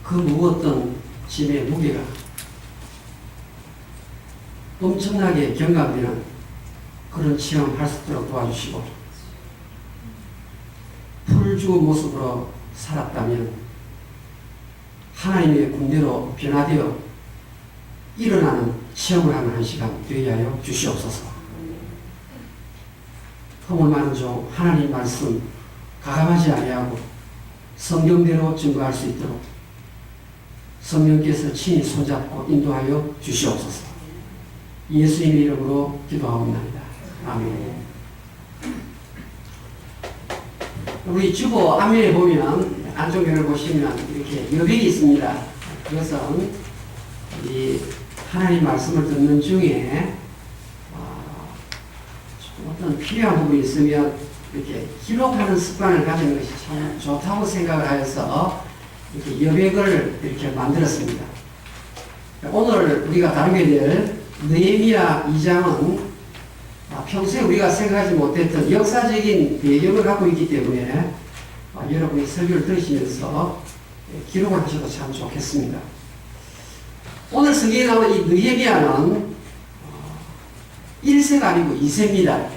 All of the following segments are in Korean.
그 무었던 짐의 무게가 엄청나게 경감되는 그런 체험할 수 있도록 도와주시고, 풀주 모습으로 살았다면 하나님의 군대로 변화되어 일어나는 체험을 하는 한 시간 되게 하여 주시옵소서. 허물 많은 종 하나님 말씀 가감하지 아니하고 성경대로 증거할 수 있도록 성령께서 친히 손잡고 인도하여 주시옵소서. 예수님의 이름으로 기도하옵나이다. 아멘. 우리 주보 앞면에 보면, 안쪽면을 보시면 이렇게 여백이 있습니다. 그것은 이 하나님 말씀을 듣는 중에 어떤 필요한 부분이 있으면 이렇게 기록하는 습관을 가지는 것이 참 좋다고 생각을 하여서 이렇게 여백을 이렇게 만들었습니다. 오늘 우리가 다루게 될 느헤미야 2장은 평소에 우리가 생각하지 못했던 역사적인 배경을 갖고 있기 때문에 여러분이 설교를 들으시면서 기록을 하셔도 참 좋겠습니다. 오늘 성경에 나오는 이 느헤미야는 1세가 아니고 2세입니다.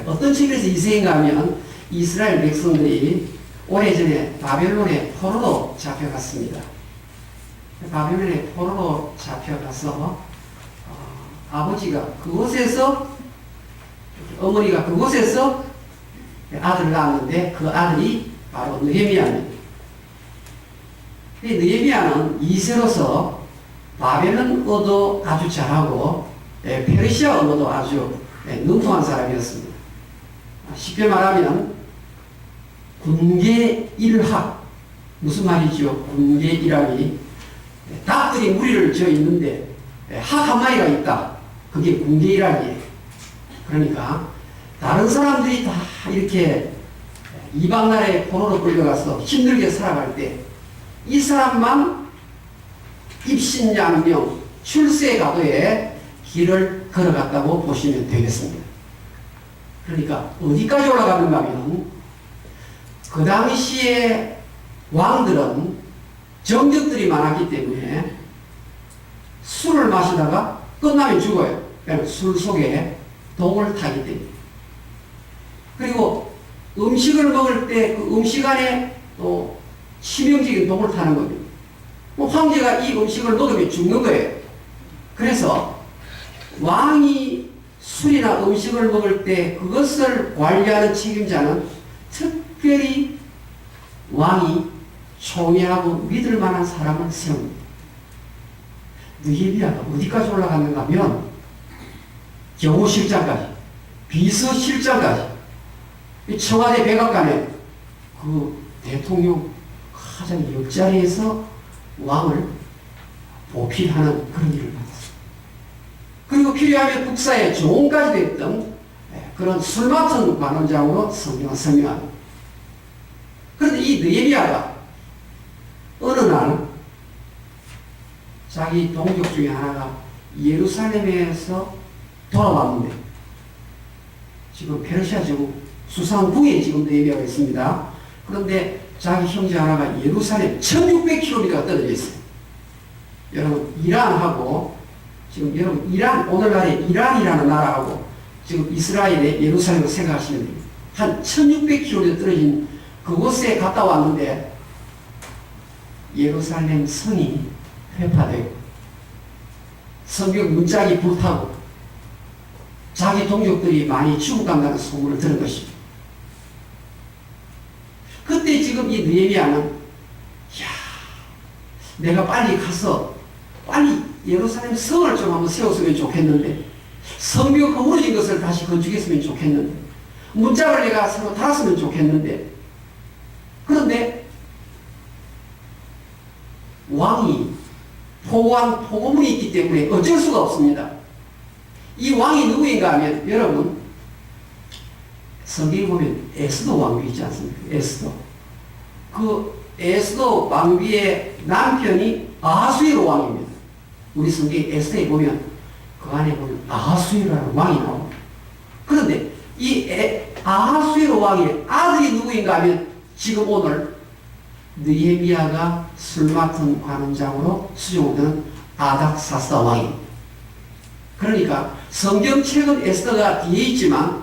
어떤 측면에서 2세인가 하면 이스라엘 백성들이 오래전에 바벨론의 포로로 잡혀갔습니다. 바벨론의 포로로 잡혀가서 아버지가 그곳에서, 어머니가 그곳에서 아들을 낳았는데 그 아들이 바로 느헤미야입니다. 느헤미야는 2세로서 바벨론 언어도 아주 잘하고 페르시아 언어도 아주 능통한 사람이었습니다. 쉽게 말하면 군계 일학, 무슨 말이죠? 군계 일학이 닭들이 무리를 지어 있는데 학 한 마리가 있다. 그게 군계 일학이에요. 그러니까 다른 사람들이 다 이렇게 이방 나라에 포로로 끌려가서 힘들게 살아갈 때 이 사람만 입신양명, 출세가도에 길을 걸어갔다고 보시면 되겠습니다. 그러니까 어디까지 올라가는가 하면 그 당시에 왕들은 정적들이 많았기 때문에 술을 마시다가 끝나면 죽어요. 그러니까 술 속에 독을 타기 때문에. 그리고 음식을 먹을 때 그 음식 안에 또 치명적인 독을 타는 겁니다. 황제가 이 음식을 먹으면 죽는 거예요. 그래서 왕이 술이나 음식을 먹을 때 그것을 관리하는 책임자는 특별히 왕이 총애하고 믿을 만한 사람을 세웁니다. 느헤미야가 어디까지 올라갔는가 하면 경호실장까지, 비서실장까지, 청와대 백악관에 그 대통령 가장 옆자리에서 왕을 보필하는 그런 일을 받았습니다. 그리고 필요하면 국사의 조언까지 됐던 그런 술 맡은 관원장으로 성경을 설명합니다. 그런데 이 느헤미야가 어느 날 자기 동족 중에 하나가 예루살렘에서 돌아왔는데, 지금 페르시아 제국 수상궁에 지금 느헤미야가 있습니다. 그런데 자기 형제 하나가 예루살렘 1600km가 떨어져 있어요. 여러분, 이란하고 지금 여러분 이란, 오늘날의 이란이라는 나라하고 지금 이스라엘의 예루살렘을 생각하시면 됩니다. 한 1600km 떨어진 그곳에 갔다 왔는데 예루살렘 성이 회파되고 성경 문짝이 불타고 자기 동족들이 많이 죽어간다는 소문을 들은 것입니다. 그때 지금 이 느헤미야는 내가 빨리 가서 빨리 예루살렘 성을 좀 한번 세웠으면 좋겠는데, 성벽 그 무너진 것을 다시 건축했으면 좋겠는데, 문짝을 내가 새로 달았으면 좋겠는데, 그런데 왕이 포고한 포고문이 있기 때문에 어쩔 수가 없습니다. 이 왕이 누구인가 하면, 여러분 성경에 보면 에스도 왕비 있지 않습니까? 에스도. 그 에스도 왕비의 남편이 아하수에로 왕입니다. 우리 성경 에스더에 보면 그 안에 보면 아하수에로라는 왕이 나옵니다. 그런데 이 아하수에로 왕의 아들이 누구인가 하면 지금 오늘 느헤미야가 술 맡은 관원장으로 수종되는 아닥사스다 왕입니다. 그러니까 성경책은 에스더가 뒤에 있지만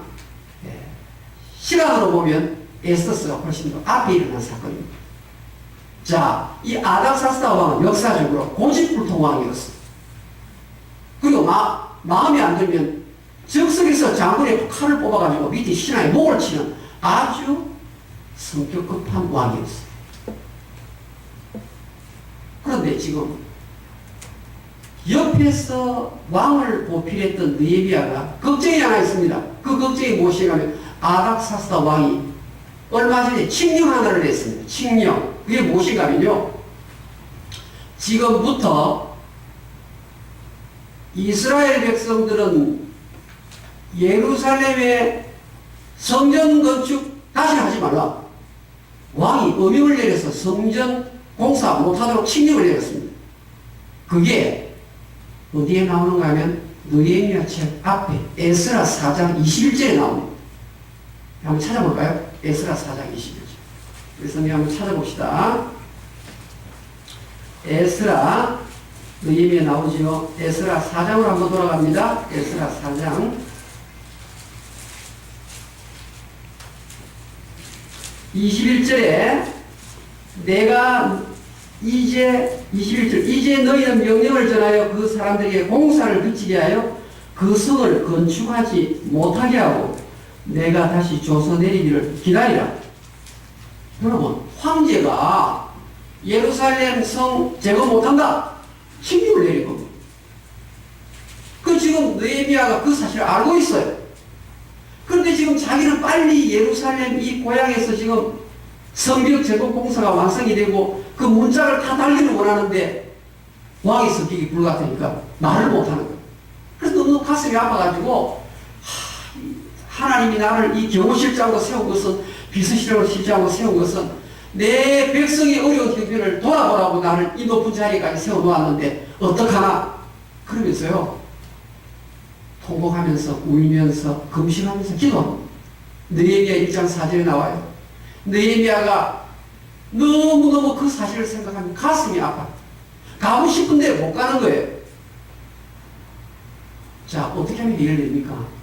시간으로 보면 에스더스가 훨씬 더 앞에 일어난 사건입니다. 자, 이 아닥사스다 왕은 역사적으로 고집불통 왕이었어. 그리고 마음에 안 들면 적석에서 장군의 칼을 뽑아가지고 밑에 신하의 목을 치는 아주 성격 급한 왕이었어. 그런데 지금 옆에서 왕을 보필했던 느헤미야가 걱정이 하나 있습니다. 그 걱정이 무엇이냐면 아닥사스다 왕이 얼마 전에 칙령 하나를 냈습니다. 칙령. 그게 무엇인가면요. 지금부터 이스라엘 백성들은 예루살렘의 성전 건축 다시 하지 말라. 왕이 어명을 내려서 성전 공사 못하도록 칙령을 내렸습니다. 그게 어디에 나오는가 하면 느헤미야 책 앞에 에스라 4장 21절에 나옵니다. 한번 찾아볼까요? 에스라 4장 21절. 그래서 한번 찾아봅시다. 에스라 느헤미야 나오지요. 에스라 4장으로 한번 돌아갑니다. 에스라 4장 21절에 내가 이제 21절 이제 너희는 명령을 전하여 그 사람들에게 공사를 그치게 하여 그 성을 건축하지 못하게 하고 내가 다시 조서 내리기를 기다리라. 여러분, 황제가 예루살렘 성 제거 못한다. 칙령을 내린 겁니다. 그 지금 느헤미야가 그 사실을 알고 있어요. 그런데 지금 자기는 빨리 예루살렘 이 고향에서 지금 성벽 제거 공사가 완성이 되고 그 문짝을 다 달기를 원하는데 왕이 성격이 불같으니까 말을 못하는 거예요. 그래서 너무 가슴이 아파가지고 하나님이 나를 이 경호실장으로 세운 것은 비서실장으로 세운 것은 내 백성의 어려운 형편을 돌아보라고 나를 이 높은 자리까지 세워놓았는데 어떡하나 그러면서요 통곡하면서 울면서 금식하면서 기도합니다. 느헤미야 1장 4절에 나와요. 느헤미야가 너무너무 그 사실을 생각하면 가슴이 아파요. 가고 싶은데 못 가는 거예요. 자, 어떻게 하면 해결됩니까?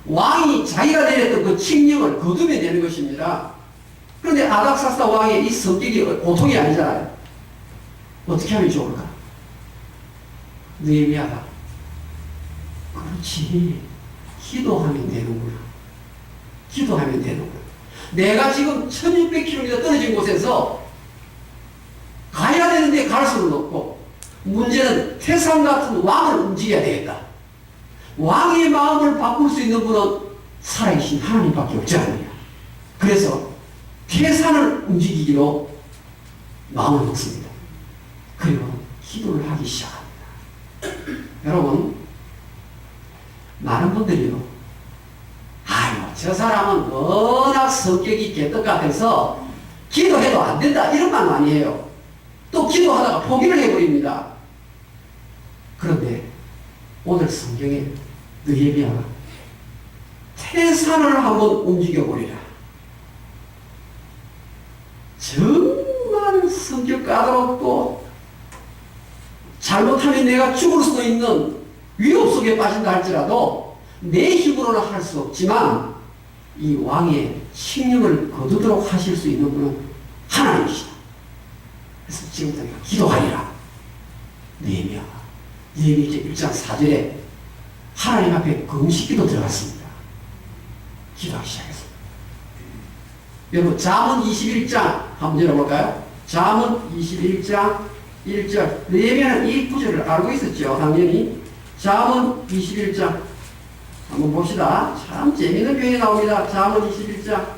왕이 자기가 내렸던 그 칙령을 거두면 되는 것입니다. 그런데 아닥사스다 왕의 이 성격이 보통이 아니잖아요. 어떻게 하면 좋을까? 느헤미야가 그렇지, 기도하면 되는구나. 기도하면 되는구나. 내가 지금 1600km 떨어진 곳에서 가야 되는데 갈 수는 없고 문제는 태산 같은 왕을 움직여야 되겠다. 왕의 마음을 바꿀 수 있는 분은 살아계신 하나님밖에 없지 않느냐. 그래서 태산을 움직이기로 마음을 먹습니다. 그리고 기도를 하기 시작합니다. 여러분, 많은 분들이요, 아유, 저 사람은 워낙 성격이 개떡 같아서 기도해도 안 된다, 이런 말 많이 해요. 또 기도하다가 포기를 해버립니다. 그런데 오늘 성경에 느헤미야가 태산을 한번 움직여보리라. 정말 성격 까다롭고 잘못하면 내가 죽을 수도 있는 위협 속에 빠진다 할지라도 내 힘으로는 할 수 없지만 이 왕의 칙령을 거두도록 하실 수 있는 분은 하나님이시다. 그래서 지금부터 내가 기도하리라. 느헤미야가 느헤미야 1장 4절에 하나님 앞에 금식기도 들어갔습니다. 기도하기 시작했습니다. 여러분, 잠언 21장 한번 열어볼까요? 잠언 21장 1절. 느헤미야는 이 구절을 알고 있었죠, 당연히. 잠언 21장 한번 봅시다. 참 재미있는 표현이 나옵니다. 잠언 21장.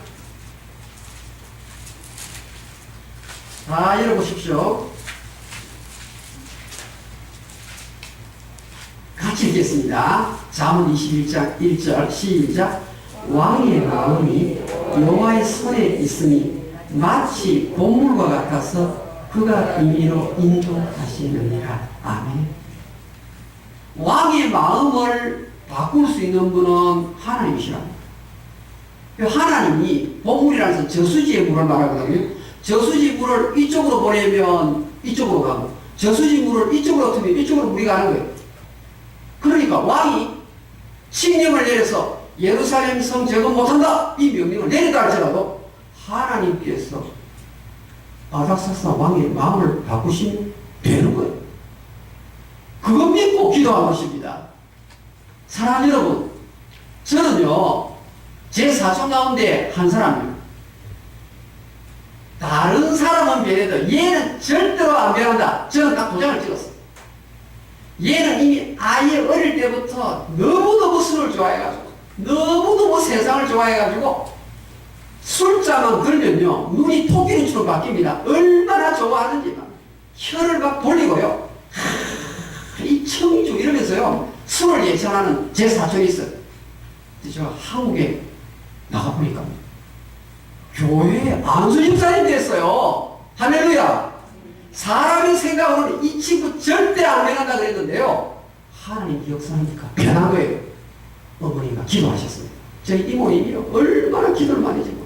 다 읽어보십시오. 같이 읽겠습니다. 잠언 21장 1절 시작. 왕의 마음이 여호와의 손에 있으니 마치 보물과 같아서 그가 임의로 인도하시느니라. 아멘. 왕의 마음을 바꿀 수 있는 분은 하나님이시랍니다. 하나님이 보물이라는 것은 저수지의 물을 말하거든요. 저수지 물을 이쪽으로 보내면 이쪽으로 가고 저수지 물을 이쪽으로 트면 이쪽으로 물이 가는 거예요. 그러니까 왕이 칙령을 내려서 예루살렘 성 재건 못한다 이 명령을 내리다 할지라도 하나님께서 아닥사스다 왕의 마음을 바꾸시면 되는 거예요. 그거 믿고 기도한 것입니다. 사랑하는 여러분, 저는요 제 사촌 가운데 한 사람이에요. 다른 사람은 변해도 얘는 절대로 안 변한다. 저는 딱 도장을 찍었어요. 얘는 이미 아예 어릴 때부터 너무너무 술을 좋아해가지고 너무너무 세상을 좋아해가지고 술잔만 들면요 눈이 토끼눈처럼 바뀝니다. 얼마나 좋아하는지 막 혀를 막 돌리고요. 이 청주 이러면서요 술을 예찬하는 제 사촌이 있어요. 제가 한국에 나가보니까 교회에 안수 집사님 됐어요. 할렐루야. 사람의 생각으로는 이 친구 절대 안 변한다 그랬는데요 하나님 역사하니까 변한 거예요. 어머니가 기도하셨습니다. 저희 이모님이요 얼마나 기도를 많이 했죠.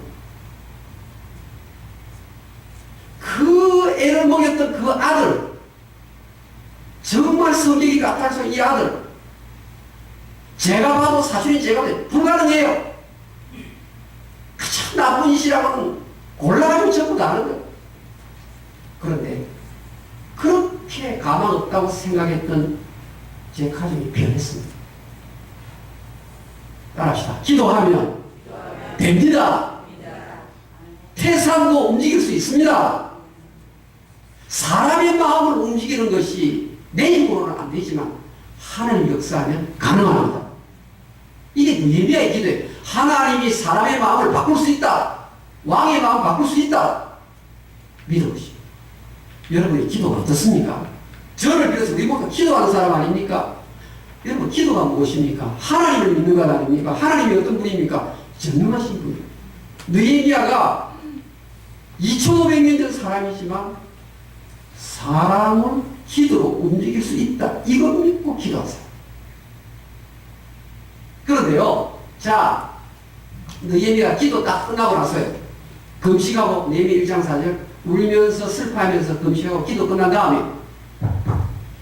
그 애를 먹였던 그 아들 정말 성격이 까탈스러운 이 아들 제가 봐도 사실은 제가 봐도 불가능해요. 참 나쁜 짓이라고는 골라가지고 전부 다 하는 거예요. 그런데 그렇게 가망 없다고 생각했던 제 가정이 변했습니다. 따라합시다. 기도하면 됩니다. 태산도 움직일 수 있습니다. 사람의 마음을 움직이는 것이 내 힘으로는 안 되지만 하나님 역사하면 가능합니다. 이게 느헤미야의 기도예요. 하나님이 사람의 마음을 바꿀 수 있다. 왕의 마음을 바꿀 수 있다. 믿어보시오. 여러분의 기도가 어떻습니까? 저를 비롯해서 우리 모두 기도하는 사람 아닙니까? 여러분 기도가 무엇입니까? 하나님을 믿는 것 아닙니까? 하나님이 어떤 분입니까? 전능하신 분이에요. 느헤미야가 2500년 전 사람이지만 사람을 기도로 움직일 수 있다. 이거 믿고 기도하세요. 그런데요, 자, 느헤미야가 기도 딱 끝나고 나서요. 금식하고 느헤미야 1장 4절 울면서 슬퍼하면서 금식하고 기도 끝난 다음에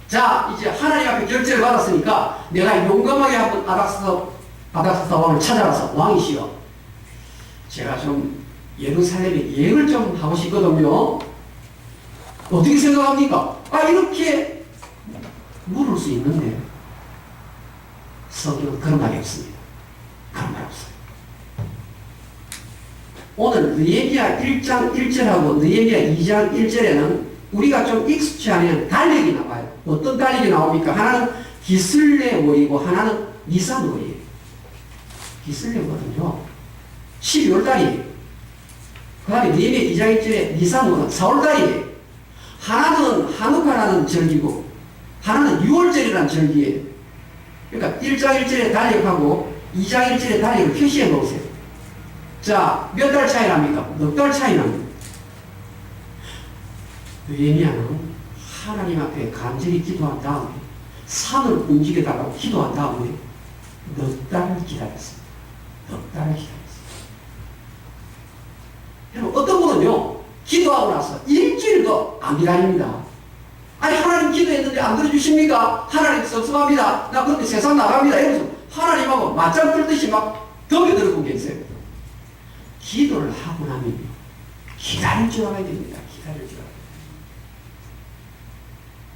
자 이제 하나님 앞에 결제를 받았으니까 내가 용감하게 한번 아닥사스다 왕을 찾아가서 왕이시여 제가 좀 예루살렘에 여행을 좀 하고 싶거든요. 어떻게 생각합니까? 이렇게 물을 수 있는데 성경은 그런 말이 없습니다. 그런 말 없어요. 오늘 느헤미야 1장 1절하고 느헤미야 2장 1절에는 우리가 좀 익숙치 않은 달력이 나와요. 어떤 달력이 나옵니까? 하나는 기슬레월이고 하나는 니산월이에요. 기슬레월은요 12월달이에요. 그 다음에 느헤미야 2장 1절에 니산월은 4월달이에요. 하나는 하누카라는 절기고 하나는 6월절이라는 절기예요. 그러니까 1장 1절에 달력하고 2장 1절에 달력을 표시해 놓으세요. 자, 몇 달 차이 납니까? 넉 달 차이 납니다. 느헤미야는 하나님 앞에 간절히 기도한 다음에 산을 움직여달라고 기도한 다음에 넉 달을 기다렸습니다. 넉 달을 기다렸습니다. 여러분 어떤 분은요 기도하고 나서 일주일도 안 기다립니다. 아니 하나님 기도했는데 안 들어주십니까? 하나님 섭섭합니다. 나 그런데 세상 나갑니다. 이러면서 하나님하고 맞짱 뜨듯이 막 덤벼들고 계세요. 기도를 하고 나면 기다릴 줄 알아야 됩니다. 기다릴 줄 알아야 됩니다.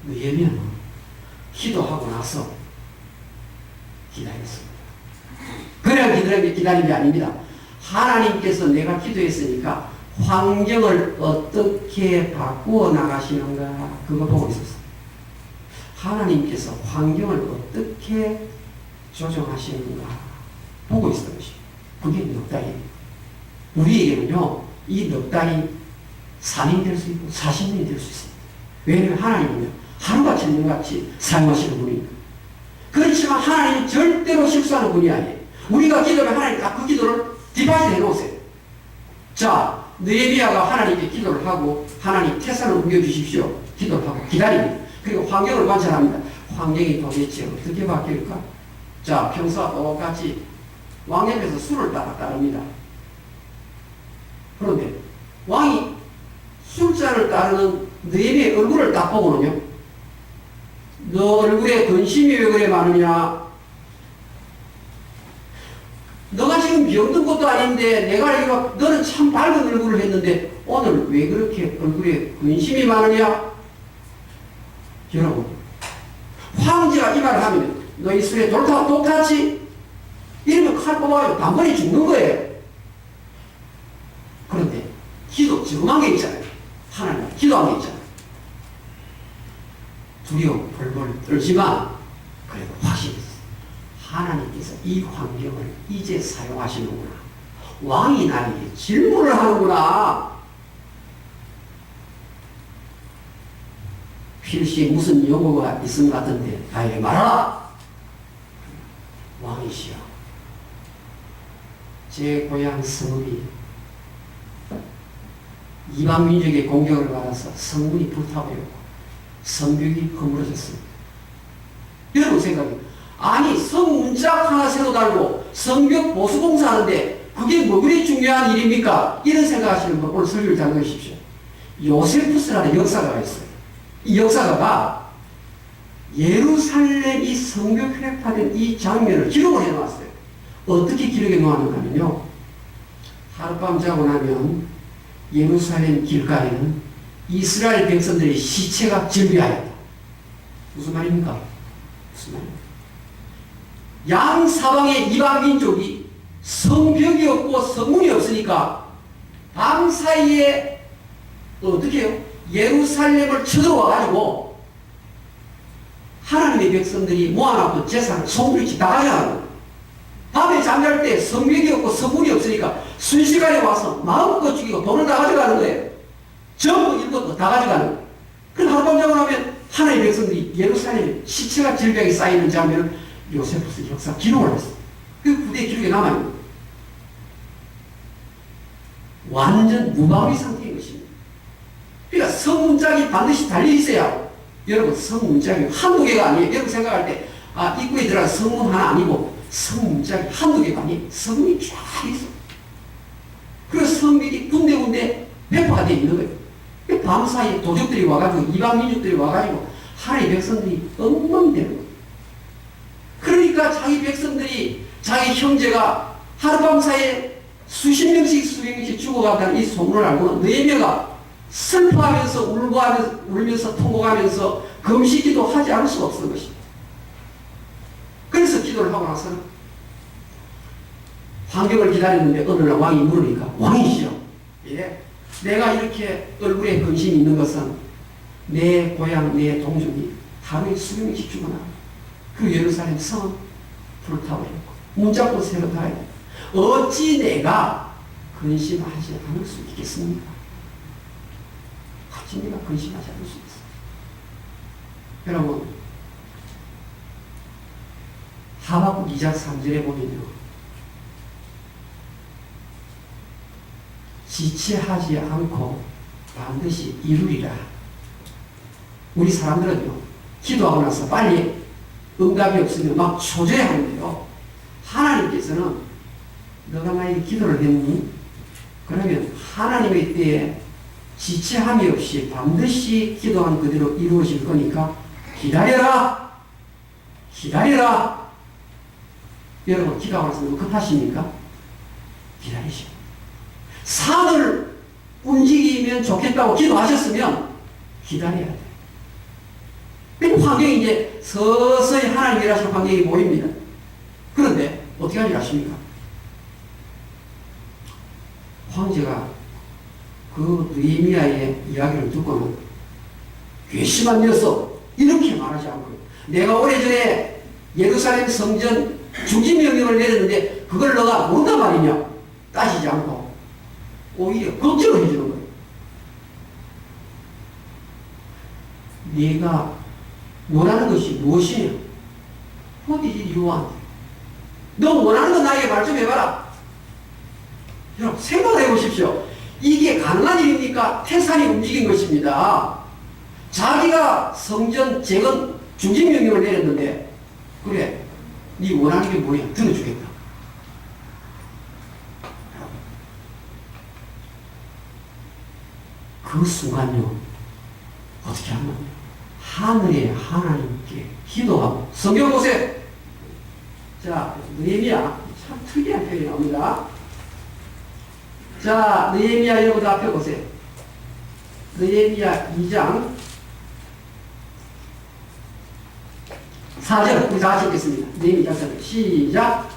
느헤미야는 기도하고 나서 기다렸습니다. 그냥 기다린 게 아닙니다. 하나님께서 내가 기도했으니까 환경을 어떻게 바꾸어 나가시는가 그거 보고 있었어요. 하나님께서 환경을 어떻게 조정하시는가 보고 있었던 것입니다. 그게 넉 달이에요. 우리에게는요 이 넉 달이 3년 될 수 있고 40년이 될 수 있습니다. 왜냐하면 하나님은요 하루같이 년같이 사용하시는 분이니까. 그렇지만 하나님은 절대로 실수하는 분이 아니에요. 우리가 기도하면 하나님 다 그 기도를 디바이드 해놓으세요. 자, 느헤미야가 하나님께 기도를 하고 하나님 태산을 옮겨주십시오. 기도를 하고 기다립니다. 그리고 환경을 관찰합니다. 환경이 도대체 어떻게 바뀔까? 자, 평소와 똑같이 왕 옆에서 술을 따릅니다. 그런데 왕이 따르는 너희의 얼굴을 딱 보고는요, 너 얼굴에 근심이 왜 그래 많으냐? 너가 지금 병든 것도 아닌데 내가 알기로 너는 참 밝은 얼굴을 했는데 오늘 왜 그렇게 얼굴에 근심이 많으냐? 여러분, 황제가 이 말을 하면 너희 술에 독 탔지? 이러면 칼 뽑아요. 단번에 죽는 거예요. 그런데 기도 저금한 게 있잖아요. 하나님 기도한 게 있잖아요. 두려움 벌벌 떨지만 그래도 확신이 있어요. 하나님께서 이 환경을 이제 사용하시는구나. 왕이 나에게 질문을 하는구나. 필시 무슨 용어가 있은 것 같은데 나에게 말하라. 왕이시여, 제 고향 성읍이 이방 민족의 공격을 받아서 성문이 불타버렸고 성벽이 허물어졌습니다. 여러분 생각해, 아니 성문짝 하나 새로 달고 성벽 보수 공사하는데 그게 뭐 그리 중요한 일입니까? 이런 생각하시는 분 오늘 설교를 잘 들으십시오. 요세푸스라는 역사가가 있어요. 이 역사가가 예루살렘이 성벽 회파된 이 장면을 기록을 해놓았어요. 어떻게 기록해 놓았는가 하면요, 하룻밤 자고 나면 예루살렘 길가에는 이스라엘 백성들의 시체가 절비하였다. 무슨 말입니까? 무슨 말입니까? 양사방의 이방 민족이 성벽이 없고 성문이 없으니까 밤 사이에 어떻게 해요? 예루살렘을 쳐들어와가지고 하나님의 백성들이 모아놨던 재산을 성물이 다 가져가는 거예요. 밤에 잠잘 때 성벽이 없고 성문이 없으니까 순식간에 와서 마음껏 죽이고 돈을 다 가져가는 거예요. 전부 일것도 다 가져가는 거예요. 그럼 하룻밤 자고 나면 하나님의 백성들이 예루살렘에 시체가 절벽에 쌓이는 장면을 요세푸스 역사 기록을 했어요. 그 부대 기록에 남아있는 거예요. 완전 무방비 상태인 것입니다. 그러니까 성문짝이 반드시 달려있어야 하고, 여러분 성문짝이 한두 개가 아니에요. 여러분 생각할 때 입구에 들어간 성문 하나 아니고 성문짝이 한두 개가 아니에요. 성문이 쫙 있어. 그래서 성벽이 군데군데 배포가 되어 있는 거예요. 밤사이에 도적들이 와가지고 이방 민족들이 와가지고 하나님의 백성들이 엉망이 되는 거예요. 그러니까 자기 백성들이, 자기 형제가 하룻밤 사이에 수십 명씩 수백 명씩 죽어간다는 이 소문을 알고는 느헤미야가 슬퍼하면서 울면서 통곡하면서 금식기도 하지 않을 수가 없는 것입니다. 그래서 기도를 하고 나서는 환경을 기다렸는데 어느 날 왕이 물으니까, 왕이시여, 예, 내가 이렇게 얼굴에 근심이 있는 것은 내 고향 내 동족이 하루에 수백 명씩 죽어나, 그 예루살렘 성은 불타버렸고 문짝도 새로 타야 돼. 어찌 내가 근심하지 않을 수 있겠습니까? 어찌 내가 근심하지 않을 수 있겠습니까? 여러분, 하박국 2장 3절에 보면요, 지체하지 않고 반드시 이루리라. 우리 사람들은요, 기도하고 나서 빨리 응답이 없으면 막 초조해하는데요, 하나님께서는 너가 나에게 기도를 했니? 그러면 하나님의 때에 지체함이 없이 반드시 기도한 그대로 이루어질 거니까 기다려라! 기다려라! 여러분, 기도하고 나서 너무 급하십니까? 기다리시오. 산을 움직이면 좋겠다고 기도하셨으면 기다려야 돼요. 환경이 이제 서서히 하나님 일하시는 환경이 보입니다. 그런데 어떻게 하는지 아십니까? 황제가 그 느헤미야의 이야기를 듣고는 괘씸한 녀석, 이렇게 말하지 않고요, 내가 오래전에 예루살렘 성전 중지 명령을 내렸는데 그걸 너가 모른단 말이냐, 따지지 않고 오히려 걱정을 해주는 거예요. 네가 원하는 것이 무엇이냐? What did you want? 너 원하는 거 나에게 말 좀 해봐라. 여러분, 생각을 해보십시오. 이게 가능한 일입니까? 태산이 움직인 것입니다. 자기가 성전 재건 중지명령을 내렸는데, 그래, 네 원하는 게 뭐냐? 들어주겠다. 그 순간요, 어떻게 하면 하늘의 하나님께 기도하고. 성경 보세요. 자, 느헤미야 참 특이한 표현이 나옵니다. 자, 느헤미야 여러분 앞에 보세요. 느헤미야 2장 4절 우리 다 같이 읽겠습니다. 느헤미야 4절 시작.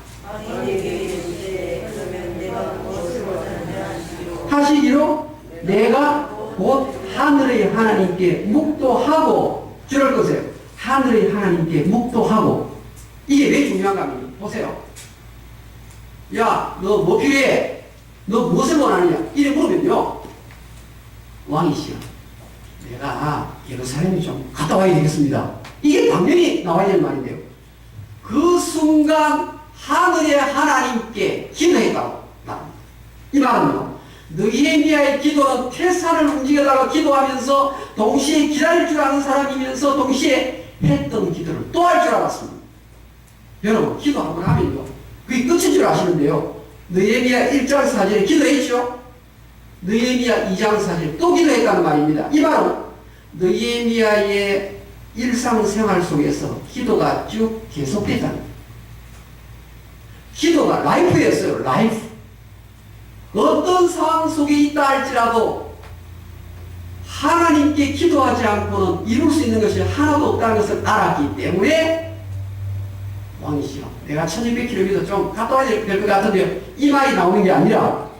하시기로 내가 곧 하늘의 하나님께 묵도하고. 줄을 거세요. 하늘의 하나님께 묵도하고. 이게 왜 중요한가 하면 보세요. 야, 너 뭐 필요해? 너 무엇을 원하느냐? 이래 물으면요, 왕이시여, 내가 예루살렘에 좀 갔다 와야 되겠습니다. 이게 당연히 나와야 되는 말인데요, 그 순간 하늘의 하나님께 기도했다고 말합니다. 이 말은요, 느헤미야의 기도는 태산을 움직여다가 기도하면서 동시에 기다릴 줄 아는 사람이면서 동시에 했던 기도를 또 할 줄 알았습니다. 여러분, 기도 한번 하면요, 그게 끝인 줄 아시는데요, 느헤미야 1장 4절에 기도했죠. 느헤미야 2장 4절에 또 기도했다는 말입니다. 이 말은 느헤미야의 일상생활 속에서 기도가 쭉 계속됐다는 거예요. 기도가 라이프였어요. 라이프. 어떤 상황 속에 있다 할지라도 하나님께 기도하지 않고는 이룰 수 있는 것이 하나도 없다는 것을 알았기 때문에 왕이시여, 내가 1200km 좀 갔다 와야 될 것 같은데요, 이 말이 나오는 게 아니라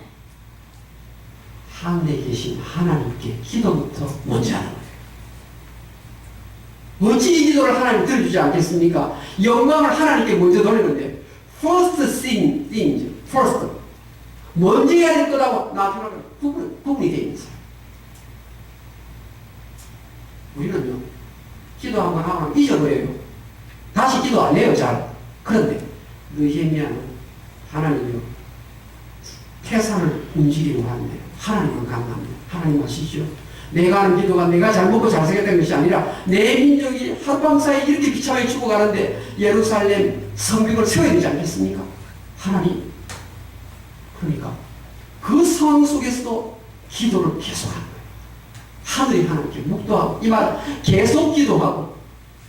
하늘에 계신 하나님께 기도부터 먼저 하는 거예요. 어찌 이 기도를 하나님 들어주지 않겠습니까? 영광을 하나님께 먼저 돌리는데 first things first, 먼저 해야 될 거라고 나중에 구분이 되어 있어요. 우리는요, 기도 한번 하면 잊어버려요. 다시 기도 안 해요, 잘. 그런데 느헤미야는 하나님이요, 태산을 움직이고 하는데 하나님은 강합니다. 하나님 아시죠? 내가 하는 기도가 내가 잘 먹고 잘 생겼던 것이 아니라 내 민족이 하룻밤 사이에 이렇게 비참하게 죽어가는데 예루살렘 성벽을 세워야 되지 않겠습니까? 하나님. 그러니까 그 상황 속에서도 기도를 계속하는 거예요. 하늘의 하나님께 묵도하고, 이 말 계속 기도하고.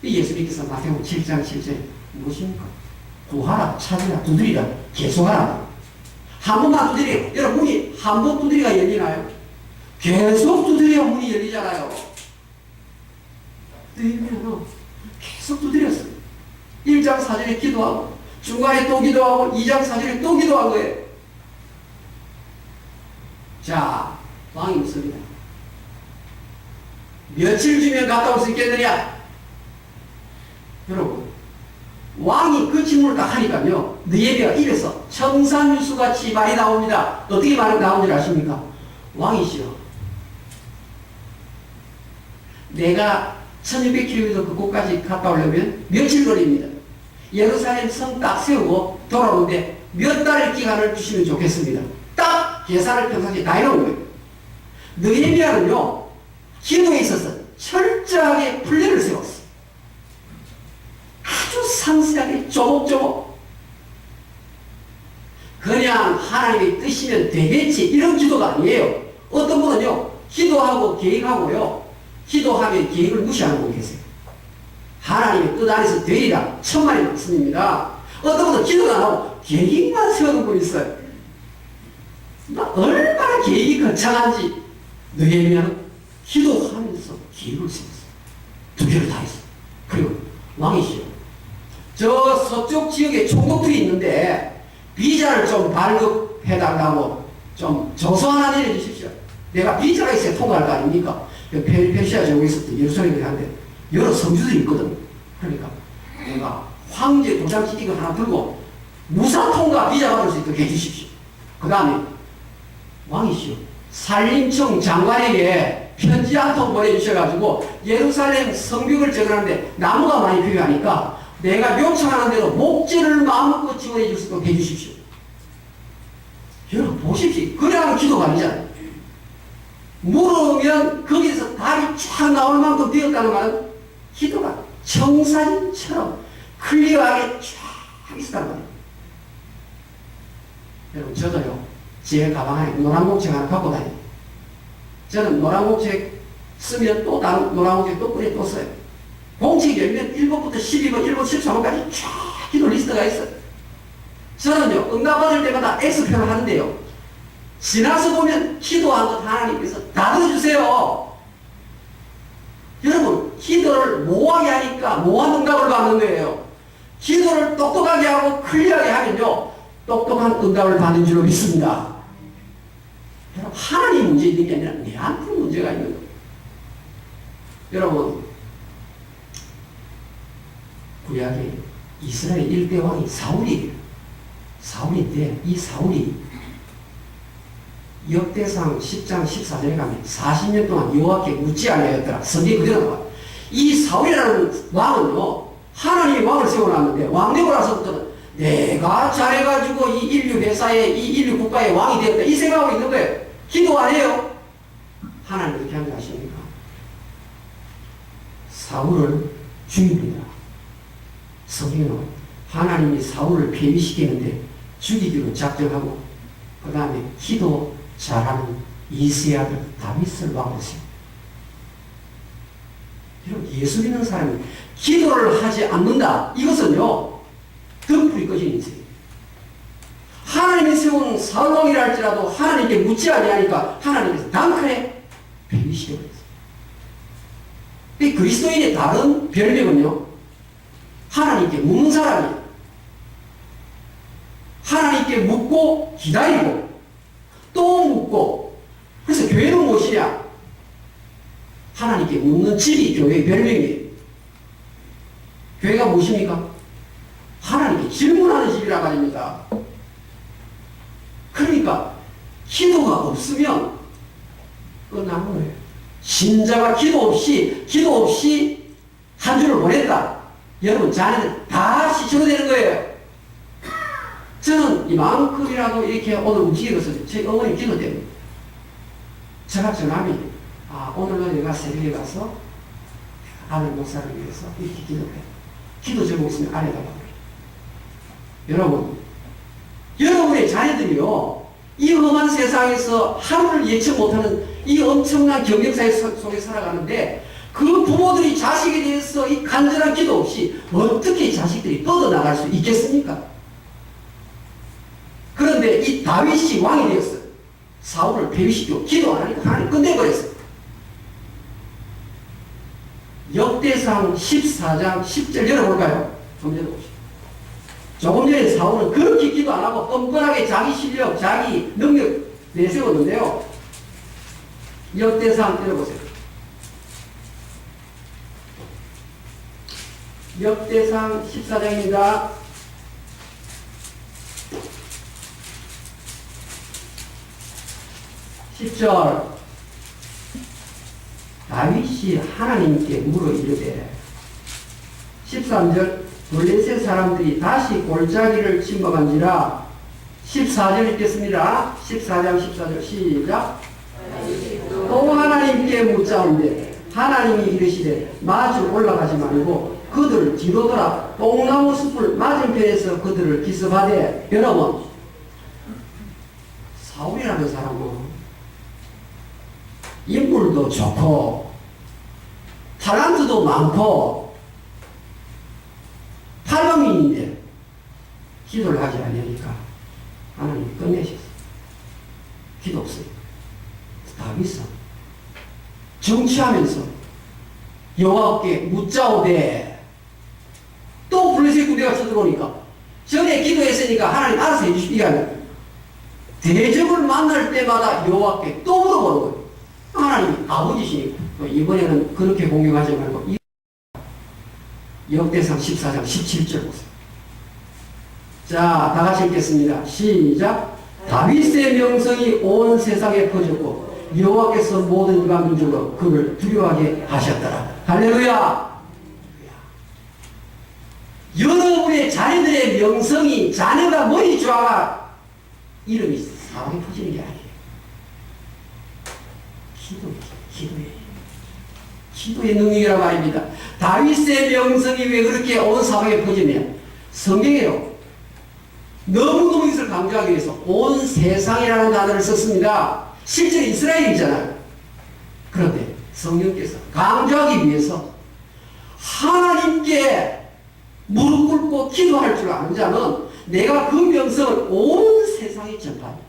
예수님께서 마태복음 7장 7절에 무엇입니까? 구하라, 찾으라, 두드리라, 계속하라. 한 번만 두드려. 여러분, 문이 한 번 두드리가 열리나요? 계속 두드려야 문이 열리잖아요. 느헤미야는 계속 두드렸어요. 1장 4절에 기도하고, 중간에 또 기도하고, 2장 4절에 또 기도한 거예요. 자, 왕이 묻습니다. 며칠 주면 갔다 올 수 있겠느냐? 여러분, 왕이 그 질문을 딱 하니까요, 느헤미야가 입에서 청산유수같이 말이 나옵니다. 어떻게 말이 나온 줄 아십니까? 왕이시여, 내가 1600km 그곳까지 갔다 오려면 며칠 걸립니다. 예루살렘 성 딱 세우고 돌아오는데 몇 달의 기간을 주시면 좋겠습니다. 딱 계산을 평상시에 다 해놓은 거예요. 느헤미야는요, 기도에 있어서 철저하게 플랜을 세웠어요. 아주 상세하게 조목조목. 그냥 하나님의 뜻이면 되겠지 이런 기도가 아니에요. 어떤 분은요, 기도하고 계획하고요, 기도하면 계획을 무시하는 분이 계세요. 하나님의 뜻 안에서 되리라 천만의 말씀입니다. 어떤 분은 기도가 안 하고 계획만 세우는 분이 있어요. 얼마나 계획이 거창한지. 느헤미야는 기도하면서 계획을 세웠어요. 두 개를 다 했어요. 그리고 왕이시여, 저 서쪽 지역에 총독들이 있는데 비자를 좀 발급해달라고 좀 조서 하나 내려주십시오. 내가 비자가 있어야 통과할 거 아닙니까? 페르시아 제국에 있었던 예루살렘에 한데 여러 성주들이 있거든. 그러니까 내가 황제 도장지 이거 하나 들고 무사 통과 비자 받을 수 있도록 해주십시오. 그 다음에 왕이시여, 산림청 장관에게 편지 한 통 보내주셔가지고 예루살렘 성벽을 재건하는데 나무가 많이 필요하니까 내가 요청하는 대로 목재를 마음껏 지원해 줄 수 있도록 해주십시오. 여러분 보십시오. 그래야 기도가 아니잖아요. 물으면 거기서 답이 쫙 나올 만큼 되었다는 말은 기도가 청사진처럼 클리어하게 쫙 있었다는 말이에요. 여러분, 저도요, 제 가방 안에 노란 목책 하나 갖고 다녀요. 저는 노란 목책 쓰면 또 다른 노란공지 또 뿌려 또 써요. 공책이 열면 1번부터 12번, 1번 13번까지 쫙 기도 리스트가 있어요. 저는요, 응답받을 때마다 X표를 하는데요. 지나서 보면 기도한 것 하나님께서 다 들어주세요. 여러분, 기도를 모호하게 하니까 모호한 응답을 받는 거예요. 기도를 똑똑하게 하고 클리어하게 하면요, 똑똑한 응답을 받는 줄로 믿습니다. 여러분, 하나님 문제 있는 게 아니라 내한테 문제가 있는 거예요. 여러분, 구약에 이스라엘 1대 왕이 사울이에요. 사울인데 이 사울이 역대상 10장 14절에 가면 40년 동안 여호와께 묻지 아니하였더라. 성경에 그대로 나와. 이 사울이라는 왕은요, 하나님이 왕을 세워놨는데 왕되고 나서부터는 내가 잘해가지고 이 인류 회사에, 이 인류 국가의 왕이 되었다, 이 생각하고 있는 거예요. 기도 안 해요. 하나님 어떻게 하는지 아십니까? 사울을 죽입니다. 성경은 하나님이 사울을 폐위시키는데 죽이기로 작정하고, 그 다음에 기도 잘하는 이세의 아들 다윗을 왕으로세요. 여러분, 예수 믿는 사람이 기도를 하지 않는다, 이것은요, 등불이 꺼진 인생이에요. 하나님이 세운 사울왕이라 할지라도 하나님께 묻지 아니하니까 하나님께서 단칼에 폐위시켜버렸어요. 이 그리스도인의 다른 별명은요, 하나님께 묻는 사람이에요. 하나님께 묻고 기다리고 또 묻고. 그래서 교회는 무엇이냐? 하나님께 묻는 집이 교회의 별명이에요. 교회가 무엇입니까? 하나님께 질문하는 집이란 말입니다. 그러니까 기도가 없으면 끝나는 거예요. 신자가 기도 없이 한 주를 보냈다. 여러분, 자녀들 다 시초로 되는 거예요. 저는 이만큼이라도 이렇게 오늘 움직이는 것은 저희 어머니 기도 때문에. 제가 저남이, 오늘은 내가 새벽에 가서 아들 목사를 위해서 이렇게 기도해. 기도 제목 있으면 아래다가 그래요. 여러분의 자녀들이요, 이 험한 세상에서 하루를 예측 못하는 이 엄청난 경쟁사 속에 살아가는데, 그 부모들이 자식에 대해서 이 간절한 기도 없이 어떻게 자식들이 뻗어나갈 수 있겠습니까? 그런데 이 다윗이 왕이 되었어요. 사울을 폐위시키고 기도 안 하니까 하나님 끝내버렸어요. 역대상 14장 10절 열어볼까요? 좀 열어보시죠. 조금 전에 사울은 그렇게 기도 안 하고 뻔뻔하게 자기 실력, 자기 능력 내세웠는데요. 역대상 열어보세요. 역대상 14장입니다. 10절. 다윗이 하나님께 물어 이르되, 13절. 블레셋 사람들이 다시 골짜기를 침범한지라. 14절 읽겠습니다. 14장 14절 시작. 또 하나님께 묻자온대 하나님이 이르시되 마주 올라가지 말고 그들을 뒤로 돌아 뽕나무 숲을 맞은편에서 그들을 기습하되. 여러분, 사울이라는 사람은 인물도 좋고 탤런트도 많고 탈북민인데 기도를 하지 않으니까 하나님이 끝내셨어요. 기도 없어요. 다윗은 정치하면서 여호와께 묻자오되, 또 블레셋 군대가 쳐들어오니까 전에 기도했으니까 하나님 알아서 해주시기 아니라 대적을 만날 때마다 여호와께 또 물어보는 거예요. 하나님이 아버지시니까 이번에는 그렇게 공격하지 말고 역대상 14장 17절 보세요. 자, 다 같이 읽겠습니다. 시작. 다윗의 명성이 온 세상에 퍼졌고 여호와께서 모든 이방 민족으로 그를 두려워하게 하셨더라. 할렐루야. 여러분의 자녀들의 명성이, 자녀가 머리 좋아가 이름이 사방에 퍼지는 게 아니에요. 기도의 능력이란 말입니다. 다윗의 명성이 왜 그렇게 온 사방에 퍼지냐? 성경에요, 너무너무 이것을 강조하기 위해서 온 세상이라는 단어를 썼습니다. 실제로 이스라엘이잖아요. 그런데 성령께서 강조하기 위해서 하나님께 무릎 꿇고 기도할 줄 아는 자는 내가 그 명성을 온 세상에 전파한다.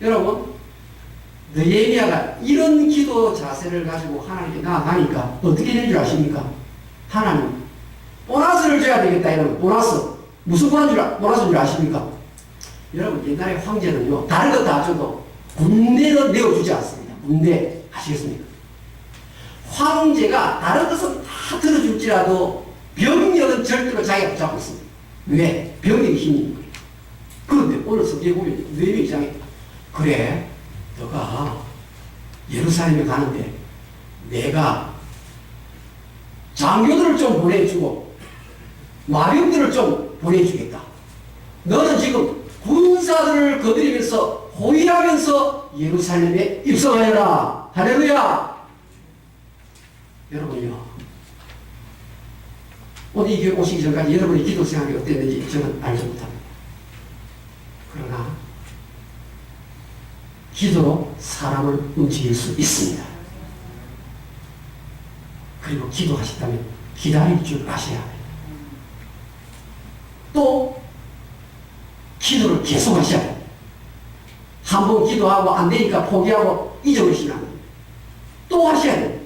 여러분, 느헤미야가 이런 기도 자세를 가지고 하나님께 나아가니까 어떻게 된 줄 아십니까? 하나님, 보너스를 줘야 되겠다. 이러면 보너스. 무슨 보너스인 줄 아십니까? 여러분, 옛날에 황제는요, 다른 거 다 줘도 군대는 내어주지 않습니다. 군대. 아시겠습니까? 황제가 다른 것은 다 들어줄지라도 병력은 절대로 자기가 붙잡고 있습니다. 왜? 병력이 힘인 거예요. 그런데 오늘 성경에 보면 느헤미야 입장에 그래, 너가 예루살렘에 가는데 내가 장교들을 좀 보내주고 마병들을 좀 보내주겠다. 너는 지금 군사들을 거느리면서 호위하면서 예루살렘에 입성하여라. 할렐루야. 여러분요, 오늘 이 교회 오시기 전까지 여러분의 기도 생활이 어땠는지 저는 알지 못합니다. 그러나 기도로 사람을 움직일 수 있습니다. 그리고 기도하셨다면 기다릴 줄 아셔야 합니다. 또 기도를 계속 하셔야 합니다. 한 번 기도하고 안 되니까 포기하고 잊어버리시면 안 됩니다. 또 하셔야 됩니다.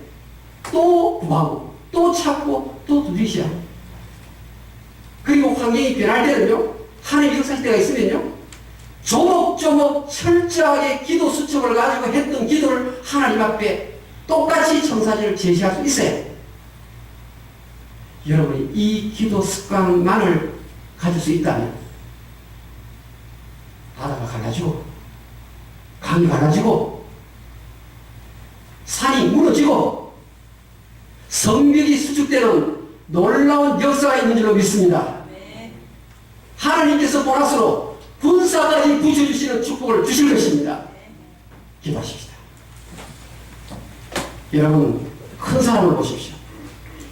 또 구하고 또 찾고 또 두드리셔야 합니다. 그리고 환경이 변할 때는요, 하나님이 역사할 때가 있으면요, 조목조목 철저하게 기도 수첩을 가지고 했던 기도를 하나님 앞에 똑같이 청사진을 제시할 수 있어요. 여러분이 이 기도 습관만을 가질 수 있다면 바다가 갈라지고 강이 갈라지고 산이 무너지고 성벽이 수축되는 놀라운 역사가 있는 줄로 믿습니다. 하나님께서 보너스로 군사까지 부셔주시는 축복을 주실 것입니다. 기도하십시다. 여러분, 큰 사람을 보십시오.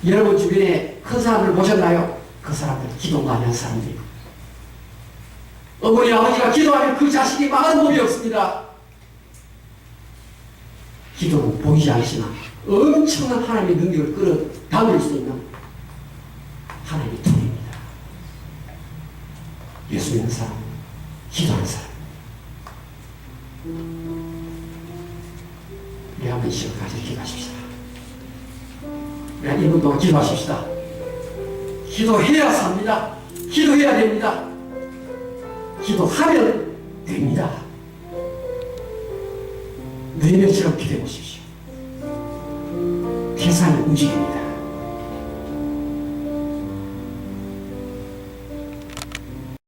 여러분 주변에 큰 사람을 보셨나요? 그 사람들 기도 많이 한 사람들이고, 어머니 아버지가 기도하면 그 자식이 망하는 법이 없습니다. 기도는 보이지 않지만 엄청난 하나님의 능력을 끌어당길 수 있는 하나님의 툴입니다. 예수 믿는 사람, 기도하는 사람. 우리 한번 시간 가지고 기도하십시다. 우리 한 1분 동안 기도하십시다. 기도해야 삽니다. 기도해야 됩니다. 기도하면 됩니다. 느헤미야처럼 기도해 보십시오. 세상이 움직입니다.